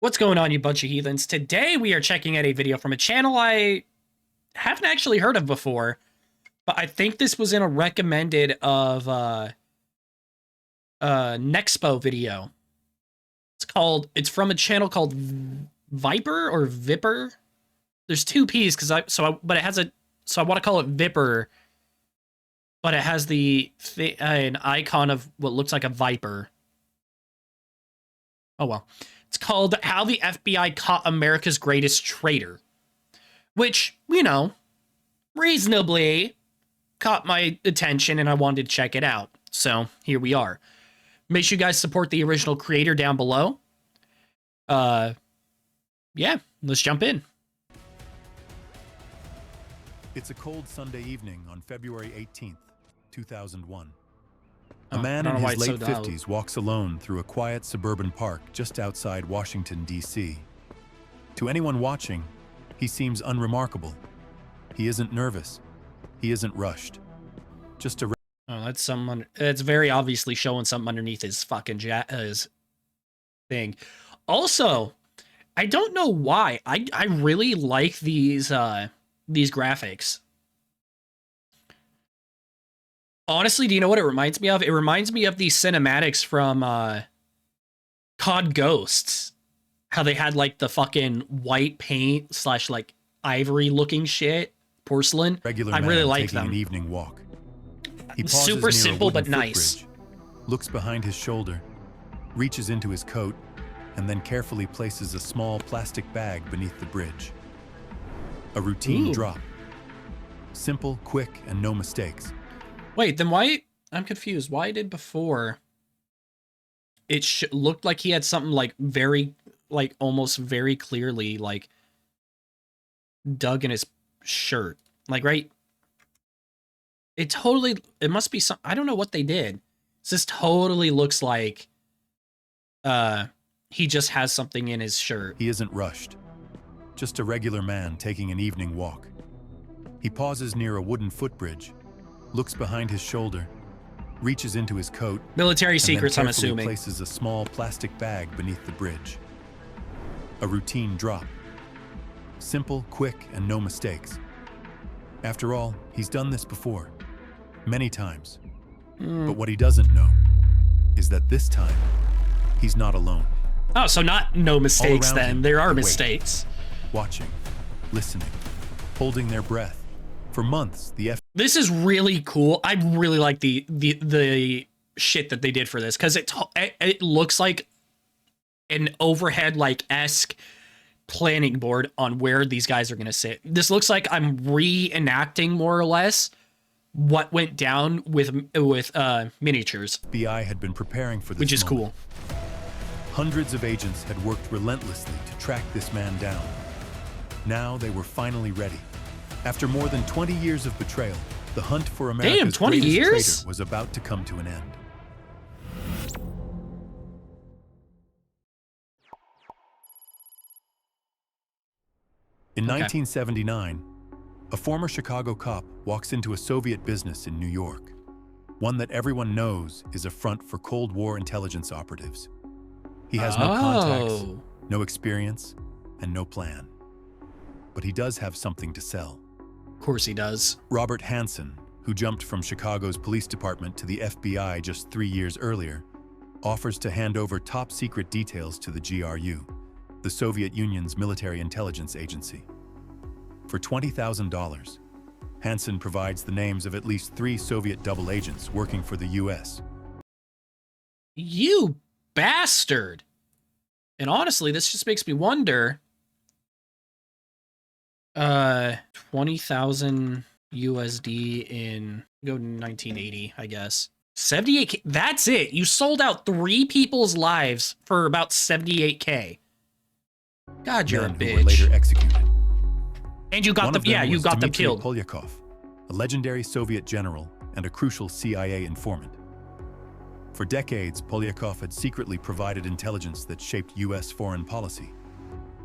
What's going on, you bunch of heathens? Today we are checking out a video from a channel I haven't actually heard of before, but I think this was in a recommended of Nexpo video. It's from a channel called Viper or ViPPR. There's two P's but it has so I want to call it ViPPR, but it has an icon of what looks like a viper. Oh well. It's called How the FBI Caught America's Greatest Traitor, which, you know, reasonably caught my attention and I wanted to check it out. So here we are. Make sure you guys support the original creator down below. Yeah, let's jump in. It's a cold Sunday evening on February 18th, 2001. A man in his late 50s walks alone through a quiet suburban park just outside Washington, D.C. To anyone watching, he seems unremarkable. He isn't nervous. He isn't rushed. Just a... Oh, that's someone... It's very obviously showing something underneath his fucking his thing. Also, I don't know why. I really like these graphics. Honestly, do you know what it reminds me of? It reminds me of the cinematics from COD Ghosts. How they had like the fucking white paint / like ivory looking shit, porcelain. Regular I really like them. An evening walk. He super simple but nice. Looks behind his shoulder, reaches into his coat, and then carefully places a small plastic bag beneath the bridge. A routine drop. Simple, quick, and no mistakes. Wait, then why? I'm confused. Why did before it looked like he had something like almost very clearly like dug in his shirt, like right? It must be some. I don't know what they did. This totally looks like he just has something in his shirt. He isn't rushed. Just a regular man taking an evening walk. He pauses near a wooden footbridge, looks behind his shoulder, reaches into his coat. Military secrets, I'm assuming. Places a small plastic bag beneath the bridge. A routine drop. Simple, quick, and no mistakes. After all, he's done this before. Many times. But what he doesn't know is that this time, he's not alone. Oh, so no mistakes then. There are mistakes. Watching, listening, holding their breath. For months, This is really cool. I really like the shit that they did for this, because it looks like an overhead esque planning board on where these guys are gonna sit. This looks like I'm reenacting more or less what went down with miniatures. FBI had been preparing for this, which is cool. Hundreds of agents had worked relentlessly to track this man down. Now they were finally ready. After more than 20 years of betrayal, the hunt for America's greatest traitor was about to come to an end. In 1979, a former Chicago cop walks into a Soviet business in New York, one that everyone knows is a front for Cold War intelligence operatives. He has no contacts, no experience, and no plan. But he does have something to sell. Of course he does. Robert Hansen, who jumped from Chicago's police department to the FBI just 3 years earlier, offers to hand over top-secret details to the GRU, the Soviet Union's military intelligence agency. For $20,000, Hansen provides the names of at least 3 Soviet double agents working for the U.S. You bastard! And honestly, this just makes me wonder... 20,000 USD in, go to 1980, I guess. 78K, that's it. You sold out 3 people's lives for about 78K. God, you're a bitch. Who were later executed. And you got them, yeah, you got them killed. Polyakov, a legendary Soviet general and a crucial CIA informant. For decades, Polyakov had secretly provided intelligence that shaped U.S. foreign policy.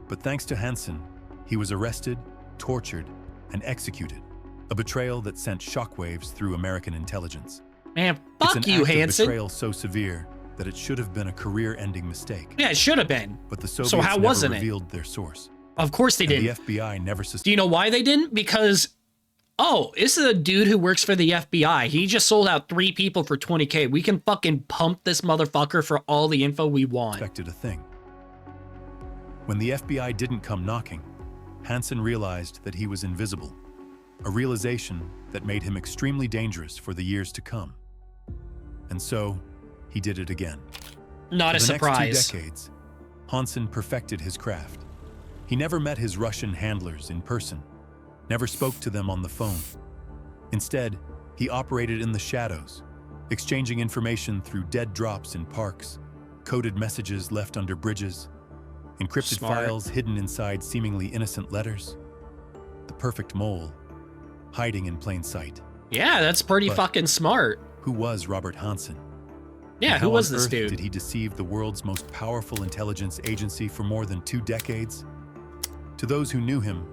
But thanks to Hansen, he was arrested, tortured, and executed, a betrayal that sent shockwaves through American intelligence. Man, fuck you, Hansen. Betrayal so severe that it should have been a career-ending mistake. Yeah, it should have been. But the Soviets So how never wasn't it? revealed their source. Of course they And didn't. the FBI never Do suspected. you know why they didn't? Because, oh, this is a dude who works for the FBI. He just sold out 3 people for $20K. We can fucking pump this motherfucker for all the info we want. A thing. When the FBI didn't come knocking, Hansen realized that he was invisible, a realization that made him extremely dangerous for the years to come. And so, he did it again. Not a surprise. For the next 2 decades, Hansen perfected his craft. He never met his Russian handlers in person, never spoke to them on the phone. Instead, he operated in the shadows, exchanging information through dead drops in parks, coded messages left under bridges, encrypted files hidden inside seemingly innocent letters. The perfect mole, hiding in plain sight. Yeah, that's pretty fucking smart. Who was Robert Hansen? Yeah, who was this dude? Did he deceive the world's most powerful intelligence agency for more than 2 decades? To those who knew him,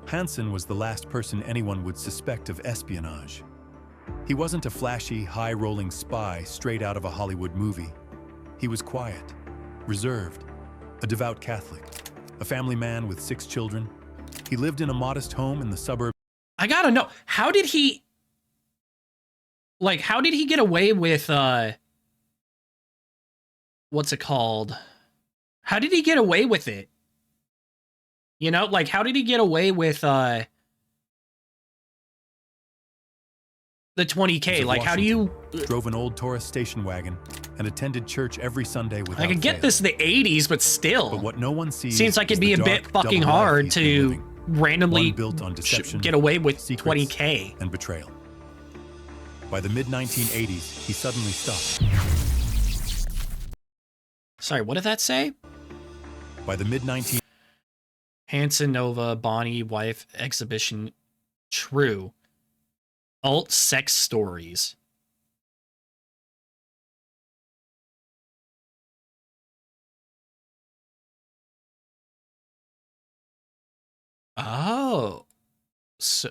Hansen was the last person anyone would suspect of espionage. He wasn't a flashy, high-rolling spy straight out of a Hollywood movie. He was quiet, reserved, a devout Catholic, a family man with 6 children. He lived in a modest home in the suburb. I gotta know, how did he get away with, what's it called? How did he get away with it? You know, like, how did he get away with, the 20K? Like, how do you... Drove an old Taurus station wagon and attended church every Sunday without I can get fail. this in the 80s, but still. But what no one sees seems like it'd is be the a bit dark, fucking double life hard he's been to living. randomly One built on deception, get away with secrets, 20K. and betrayal. By the mid-1980s, he suddenly stopped. Sorry, what did that say? By the mid-19... Hansen Nova, Bonnie, wife, exhibition, true. Alt sex stories. Oh. So,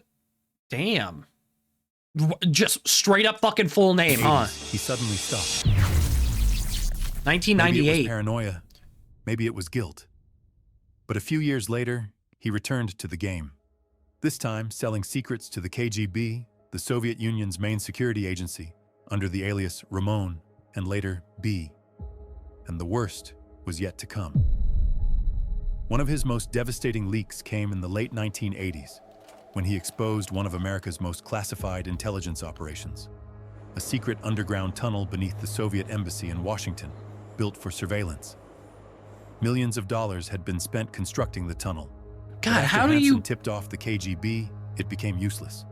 damn. Just straight up fucking full name, huh? He suddenly stopped. 1998. Maybe it was paranoia. Maybe it was guilt. But a few years later, he returned to the game. This time, selling secrets to the KGB, the Soviet Union's main security agency, under the alias Ramon, and later B. And the worst was yet to come. One of his most devastating leaks came in the late 1980s, when he exposed one of America's most classified intelligence operations, a secret underground tunnel beneath the Soviet embassy in Washington, built for surveillance. Millions of dollars had been spent constructing the tunnel. God, how Hansen do you... tipped off the KGB, it became useless.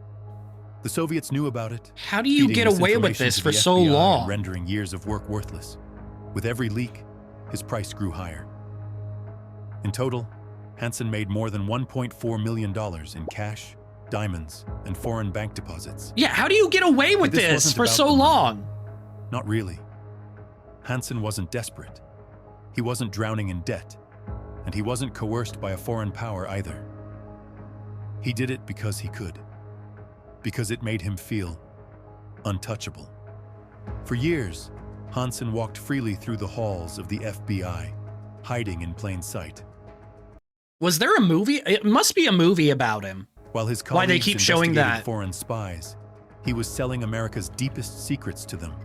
The Soviets knew about it. How do you get away with this for so long? Rendering years of work worthless. With every leak, his price grew higher. In total, Hansen made more than $1.4 million in cash, diamonds, and foreign bank deposits. Yeah, how do you get away with this for so long? Not really. Hansen wasn't desperate. He wasn't drowning in debt, and he wasn't coerced by a foreign power either. He did it because he could, because it made him feel untouchable. For years, Hansen walked freely through the halls of the FBI, hiding in plain sight. Was there a movie? It must be a movie about him. While his Why they colleagues keep showing investigated that? foreign spies, he was selling America's deepest secrets to them.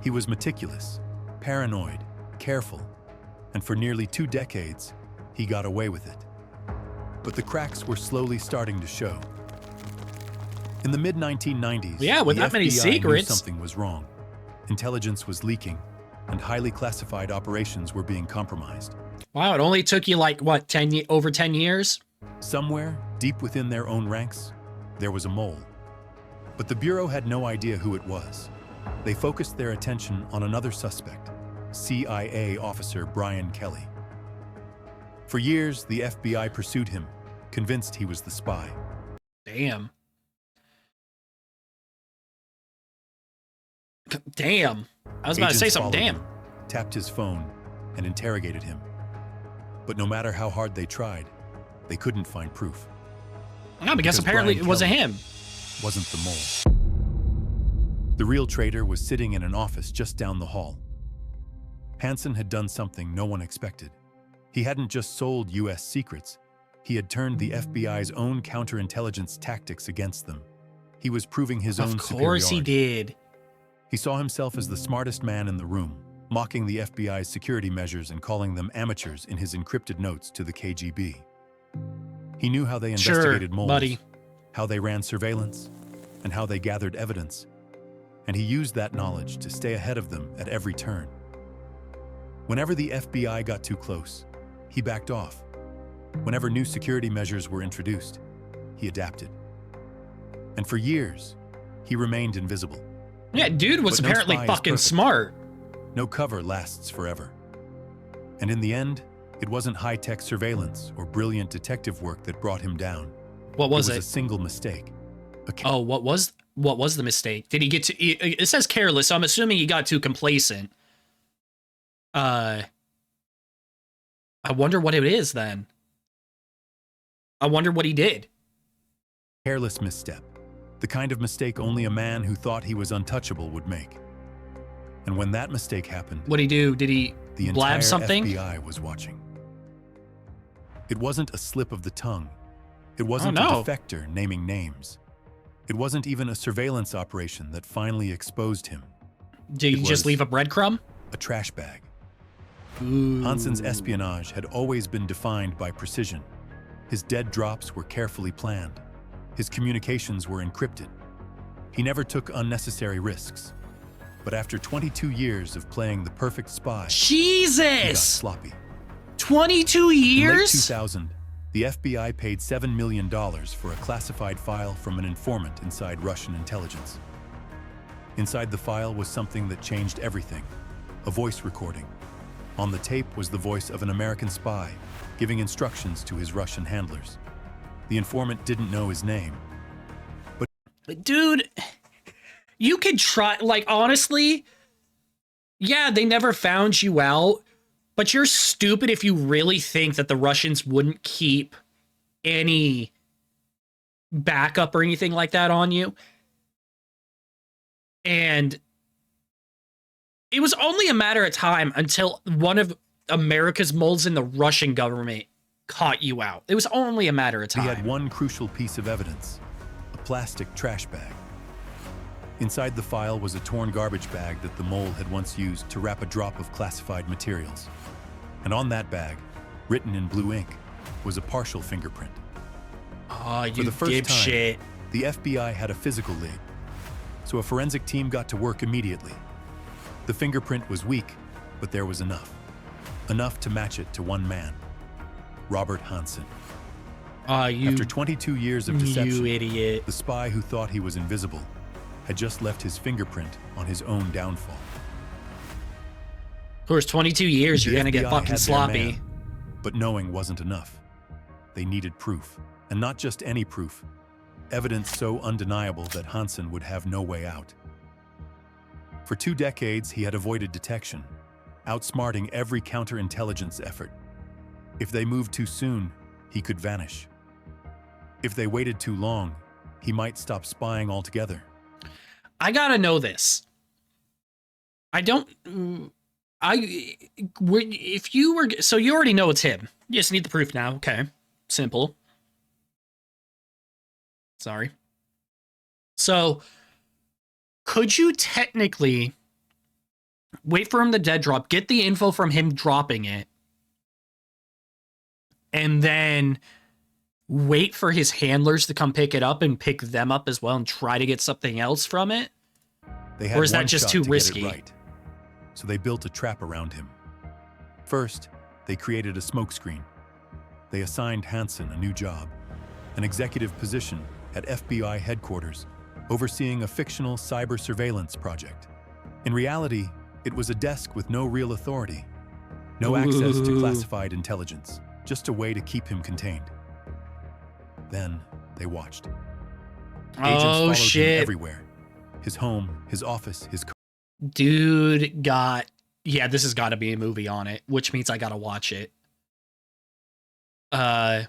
He was meticulous, paranoid, careful, and for nearly 2 decades, he got away with it. But the cracks were slowly starting to show. In the mid-1990s, Yeah, with the that many FBI knew secrets. something was wrong. Intelligence was leaking, and highly classified operations were being compromised. Wow, it only took you like, what, over 10 years? Somewhere, deep within their own ranks, there was a mole. But the Bureau had no idea who it was. They focused their attention on another suspect, CIA officer Brian Kelly. For years, the FBI pursued him, convinced he was the spy. Damn. Damn. I was about to say Agents something. followed Damn. him, tapped his phone, and interrogated him. But no matter how hard they tried, they couldn't find proof. No, because apparently Brian it wasn't Kelly him. Wasn't the mole. The real traitor was sitting in an office just down the hall. Hansen had done something no one expected. He hadn't just sold US secrets, he had turned the FBI's own counterintelligence tactics against them. He was proving his own superiority. Of course he did. He saw himself as the smartest man in the room, mocking the FBI's security measures and calling them amateurs in his encrypted notes to the KGB. He knew how they investigated moles, buddy. how they ran surveillance, and how they gathered evidence. And he used that knowledge to stay ahead of them at every turn. Whenever the FBI got too close, he backed off. Whenever new security measures were introduced, he adapted. And for years, he remained invisible. Yeah, dude was apparently fucking smart. No cover lasts forever. And in the end, it wasn't high-tech surveillance or brilliant detective work that brought him down. What was it? It was a single mistake. What was the mistake? Did he get to... It says careless, so I'm assuming he got too complacent. I wonder what it is then. I wonder what he did. Careless misstep. The kind of mistake only a man who thought he was untouchable would make. And when that mistake happened... What'd he do? Did he blab something? The entire FBI was watching. It wasn't a slip of the tongue. It wasn't a defector naming names. It wasn't even a surveillance operation that finally exposed him. Did he just leave a breadcrumb? A trash bag. Ooh. Hansen's espionage had always been defined by precision. His dead drops were carefully planned. His communications were encrypted. He never took unnecessary risks. But after 22 years of playing the perfect spy, Jesus! He got sloppy. 22 years? In late 2000, the FBI paid $7 million for a classified file from an informant inside Russian intelligence. Inside the file was something that changed everything, a voice recording. On the tape was the voice of an American spy, giving instructions to his Russian handlers. The informant didn't know his name. But dude, you could try, like, honestly, yeah, they never found you out, but you're stupid if you really think that the Russians wouldn't keep any backup or anything like that on you. And it was only a matter of time until one of America's moles in the Russian government caught you out. It was only a matter of time. He had one crucial piece of evidence, a plastic trash bag. Inside the file was a torn garbage bag that the mole had once used to wrap a drop of classified materials. And on that bag, written in blue ink, was a partial fingerprint. Oh, you For the first time, dipshit. the FBI had a physical lead, so a forensic team got to work immediately. The fingerprint was weak, but there was enough. Enough to match it to one man, Robert Hansen. After 22 years of deception, you idiot. The spy who thought he was invisible had just left his fingerprint on his own downfall. Of course, 22 years, you're gonna get FBI fucking had their sloppy. man, but knowing wasn't enough. They needed proof, and not just any proof. Evidence so undeniable that Hansen would have no way out. For 2 decades, he had avoided detection, outsmarting every counterintelligence effort. If they moved too soon, he could vanish. If they waited too long, he might stop spying altogether. I gotta know this. If you were, so you already know it's him. You just need the proof now. Okay. Simple. Sorry. So, could you technically wait for him to dead drop, get the info from him dropping it, and then wait for his handlers to come pick it up and pick them up as well and try to get something else from it? Or is that just too risky? Right. So they built a trap around him. First, they created a smokescreen. They assigned Hansen a new job, an executive position at FBI headquarters, overseeing a fictional cyber surveillance project. In reality, it was a desk with no real authority, no access to classified intelligence, just a way to keep him contained. Then they watched. Agents followed him everywhere. His home, his office, his car. Dude got... Yeah, this has got to be a movie on it, which means I got to watch it. Damn.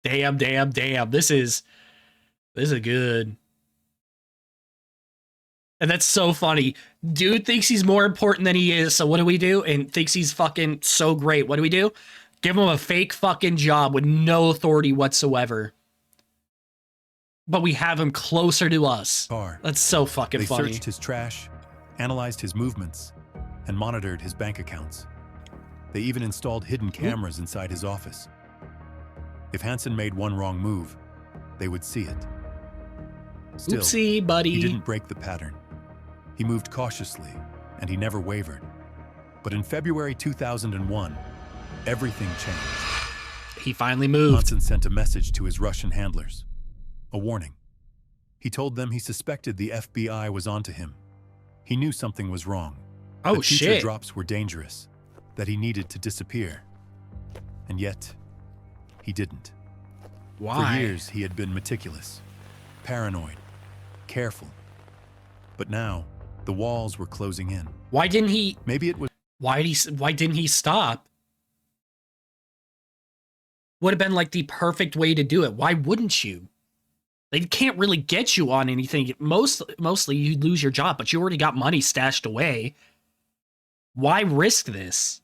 Damn. This is good. And that's so funny. Dude thinks he's more important than he is, so what do we do? And thinks he's fucking so great. What do we do? Give him a fake fucking job with no authority whatsoever. But we have him closer to us. That's so fucking funny. They searched his trash, analyzed his movements, and monitored his bank accounts. They even installed hidden cameras inside his office. If Hansen made one wrong move, they would see it. Still, oopsie, buddy. He didn't break the pattern. He moved cautiously, and he never wavered. But in February 2001, everything changed. He finally moved. Hansen sent a message to his Russian handlers. A warning. He told them he suspected the FBI was onto him. He knew something was wrong. Oh, that future shit. drops were dangerous, that he needed to disappear. And yet, he didn't. Why? For years, he had been meticulous, paranoid, careful. But now, the walls were closing in. Why didn't he? Maybe it was... Why didn't he stop? Would have been like the perfect way to do it. Why wouldn't you? They can't really get you on anything. Mostly you lose your job, but you already got money stashed away. Why risk this?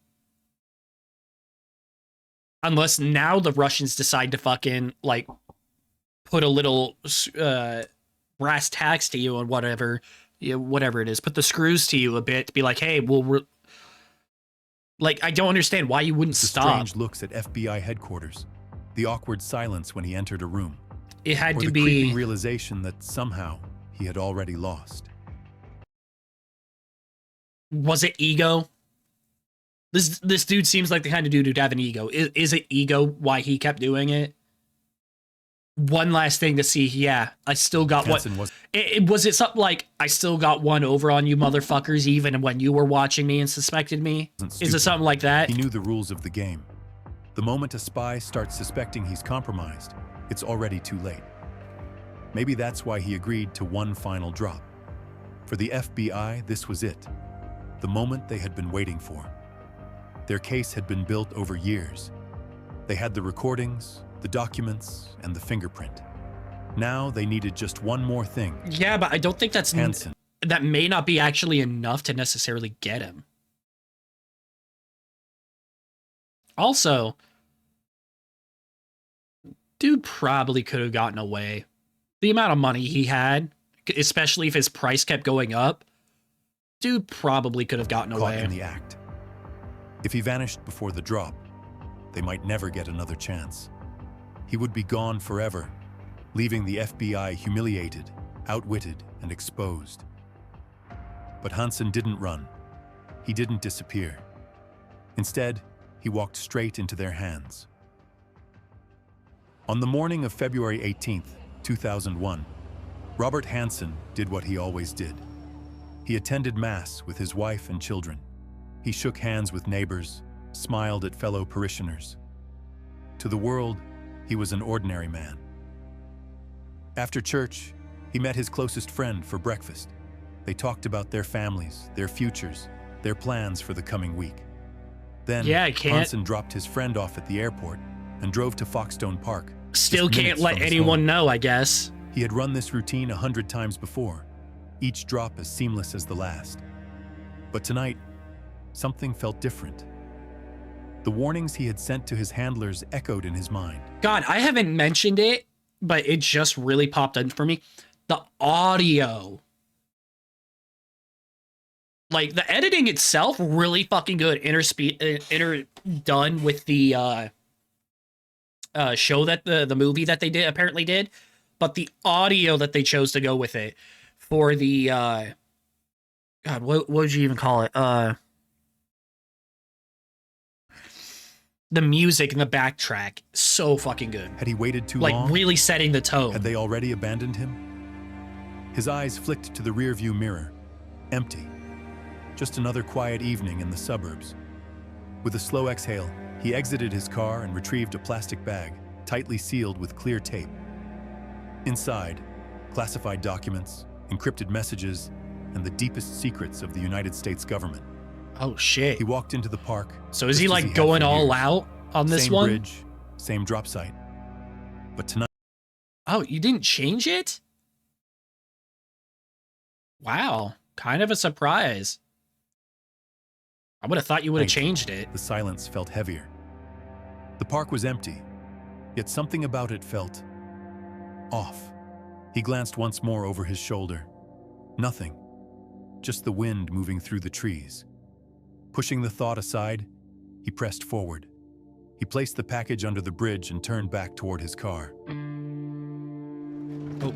Unless now the Russians decide to fucking, like, put a little brass tacks to you and whatever it is. Put the screws to you a bit to be like, hey, like, I don't understand why you wouldn't stop. Strange looks at FBI headquarters. The awkward silence when he entered a room. It had to the be creeping realization that somehow he had already lost. Was it ego? This dude seems like the kind of dude who'd have an ego. Is it ego why he kept doing it? One last thing to see. Yeah, I still got Hansen was it something like I still got one over on you motherfuckers even when you were watching me and suspected me? Is it something like that? He knew the rules of the game. The moment a spy starts suspecting he's compromised, it's already too late. Maybe that's why he agreed to one final drop. For the FBI, this was it. The moment they had been waiting for. Their case had been built over years. They had the recordings, the documents, and the fingerprint. Now they needed just one more thing. Yeah, but I don't think that's Hansen. That may not be actually enough to necessarily get him. Also, dude probably could have gotten away. The amount of money he had, especially if his price kept going up, dude probably could have gotten away. Caught in the act. If he vanished before the drop, they might never get another chance. He would be gone forever, leaving the FBI humiliated, outwitted, and exposed. But Hansen didn't run. He didn't disappear. Instead, he walked straight into their hands. On the morning of February 18th, 2001, Robert Hansen did what he always did. He attended Mass with his wife and children. He shook hands with neighbors, smiled at fellow parishioners. To the world, he was an ordinary man. After church, he met his closest friend for breakfast. They talked about their families, their futures, their plans for the coming week. Then, Hansen dropped his friend off at the airport and drove to Foxstone Park. Still can't let anyone know, I guess. He had run this routine 100 times before, each drop as seamless as the last. But tonight, something felt different. The warnings he had sent to his handlers echoed in his mind. God, I haven't mentioned it, but it just really popped in for me. The audio. Like, the editing itself, really fucking good. Done with the show that the movie that they apparently did. But the audio that they chose to go with it for the, God, what would you even call it? The music and the backtrack, so fucking good. Had he waited too long? Like, really setting the tone. Had they already abandoned him? His eyes flicked to the rearview mirror. Empty. Just another quiet evening in the suburbs. With a slow exhale, he exited his car and retrieved a plastic bag, tightly sealed with clear tape. Inside, classified documents, encrypted messages, and the deepest secrets of the United States government. Oh, shit. He walked into the park. So is he, like, going all out on this one? Same bridge, same drop site. But tonight... Oh, you didn't change it? Wow. Kind of a surprise. I would have thought you would have Night. changed it. The silence felt heavier. The park was empty, yet something about it felt off. He glanced once more over his shoulder. Nothing. Just the wind moving through the trees. Pushing the thought aside, he pressed forward. He placed the package under the bridge and turned back toward his car. Oh.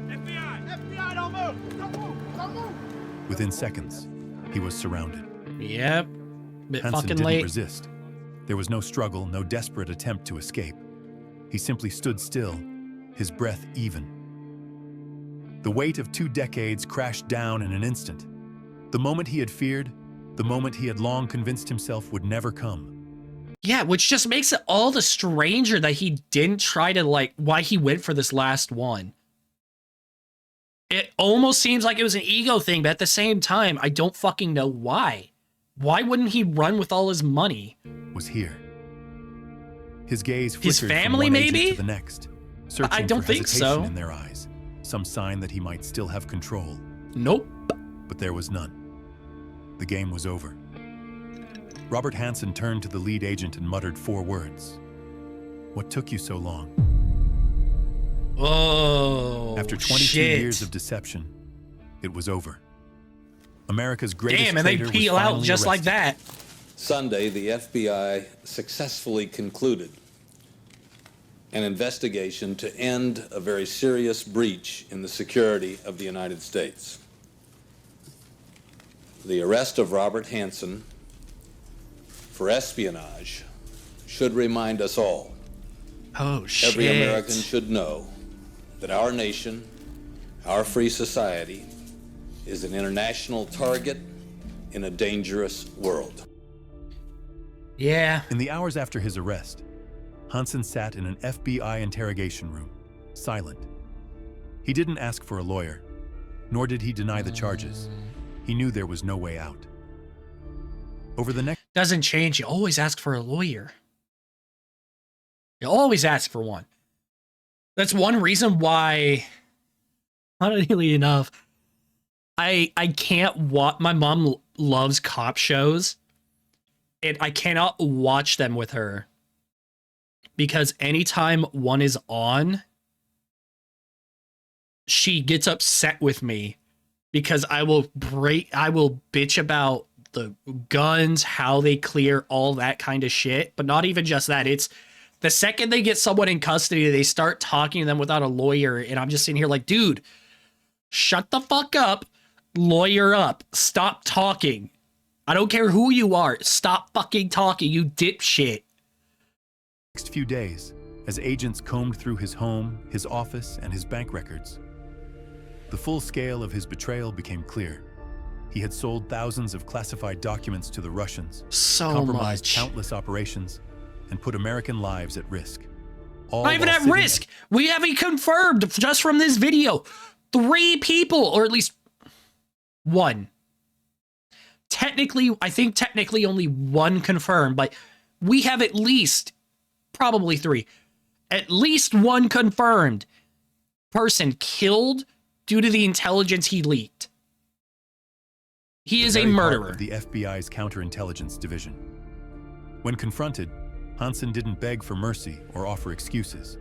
FBI! FBI, don't move! Don't move! Don't move! Within seconds, he was surrounded. Yep. Bit Hansen fucking didn't late. resist. There was no struggle, no desperate attempt to escape. He simply stood still, his breath even. The weight of 2 decades crashed down in an instant. The moment he had feared, the moment he had long convinced himself would never come. Yeah, which just makes it all the stranger that he didn't try to, like, why he went for this last one. It almost seems like it was an ego thing, but at the same time, I don't fucking know why. Why wouldn't he run with all his money? Was here. His gaze His flickered family, from one agent maybe? to the next, searching I don't for think hesitation so. in their eyes, some sign that he might still have control. Nope. But there was none. The game was over. Robert Hansen turned to the lead agent and muttered 4 words. "What took you so long?" Oh, After 22 shit. years of deception, it was over. America's greatest Damn, and they traitor was peel out finally just like arrested. that. Sunday, the FBI successfully concluded an investigation to end a very serious breach in the security of the United States. The arrest of Robert Hansen for espionage should remind us all. Oh, shit. Every American should know that our nation, our free society, is an international target in a dangerous world. Yeah. In the hours after his arrest, Hansen sat in an FBI interrogation room, silent. He didn't ask for a lawyer, nor did he deny the charges. He knew there was no way out. Over the next Doesn't change. You always ask for a lawyer. You always ask for one. That's one reason why, funnily enough, I can't watch. My mom loves cop shows, and I cannot watch them with her because anytime one is on, she gets upset with me because I will bitch about the guns, how they clear all that kind of shit. But not even just that. It's the second they get someone in custody, they start talking to them without a lawyer. And I'm just sitting here like, dude, shut the fuck up. Lawyer up. Stop talking. I don't care who you are. Stop fucking talking, you dipshit. next few days, as agents combed through his home, his office, and his bank records, the full scale of his betrayal became clear. He had sold thousands of classified documents to the Russians, So compromised much. countless operations, and put American lives at risk. All Not even while at sitting risk. We have it confirmed just from this video. 3 people, or at least 1. Technically, I think technically only 1 confirmed, but we have at least, probably 3, at least 1 confirmed person killed due to the intelligence he leaked. He is a very heart murderer. of the FBI's counterintelligence division. When confronted, Hansen didn't beg for mercy or offer excuses.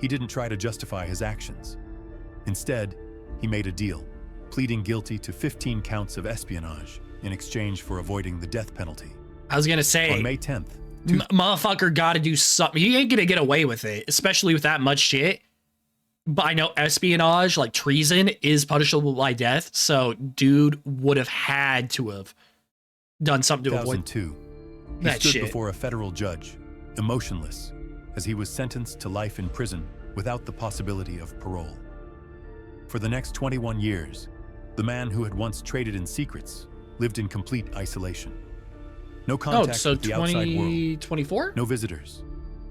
He didn't try to justify his actions. Instead, he made a deal, pleading guilty to 15 counts of espionage in exchange for avoiding the death penalty. I was gonna say, On May 10th, motherfucker gotta do something. He ain't gonna get away with it, especially with that much shit. But I know espionage, like treason, is punishable by death. So dude would have had to have done something to avoid 2002, he that stood shit. before a federal judge, emotionless, as he was sentenced to life in prison without the possibility of parole. For the next 21 years, the man who had once traded in secrets lived in complete isolation. No Oh, contact so with the outside world, 2024? no visitors,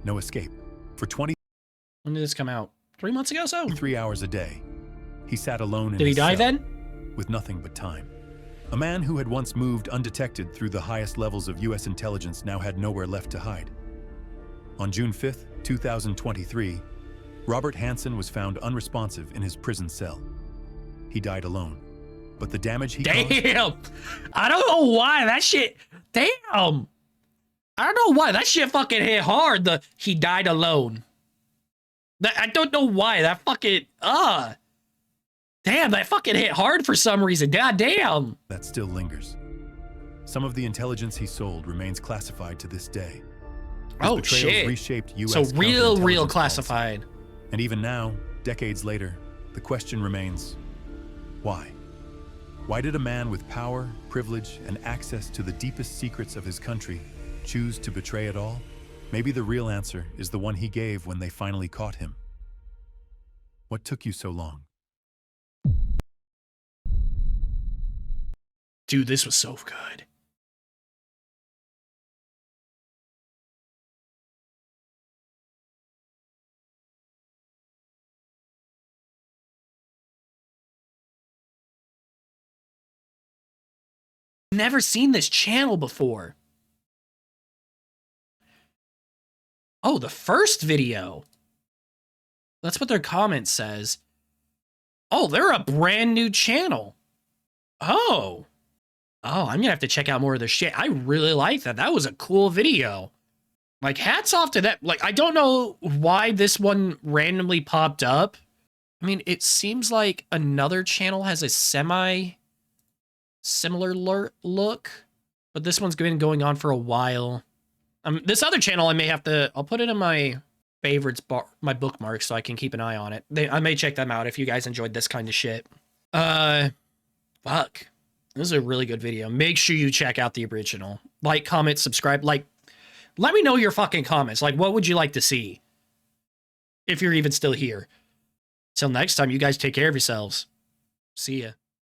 no escape. For When did this come out? 3 months ago, so? 23 hours a day, he sat alone in Did he his die cell then? with nothing but time. A man who had once moved undetected through the highest levels of U.S. intelligence now had nowhere left to hide. On June 5th, 2023, Robert Hansen was found unresponsive in his prison cell. He died alone, But the damage he caused... Damn. I don't know why that shit. Damn. I don't know why that shit fucking hit hard. He died alone. I don't know why that fucking damn, that fucking hit hard for some reason. God damn. That still lingers. Some of the intelligence he sold remains classified to this day. His Oh betrayals shit. reshaped US So real counterintelligence classified. policy. And even now, decades later, the question remains, why? Why did a man with power, privilege, and access to the deepest secrets of his country choose to betray it all? Maybe the real answer is the one he gave when they finally caught him. What took you so long? Dude, this was so good. Never seen this channel before. Oh, the first video. That's what their comment says. Oh, they're a brand new channel. Oh. Oh, I'm gonna have to check out more of their shit. I really like that. That was a cool video. Like, hats off to that. Like, I don't know why this one randomly popped up. I mean, it seems like another channel has a similar look, but this one's been going on for a while. This other channel, I may have to, I'll put it in my favorites my bookmarks so I can keep an eye on it. I may check them out if you guys enjoyed this kind of shit. Fuck. This is a really good video. Make sure you check out the original. Like, comment, subscribe. Like, let me know your fucking comments. Like, what would you like to see? If you're even still here. Till next time, you guys take care of yourselves. See ya.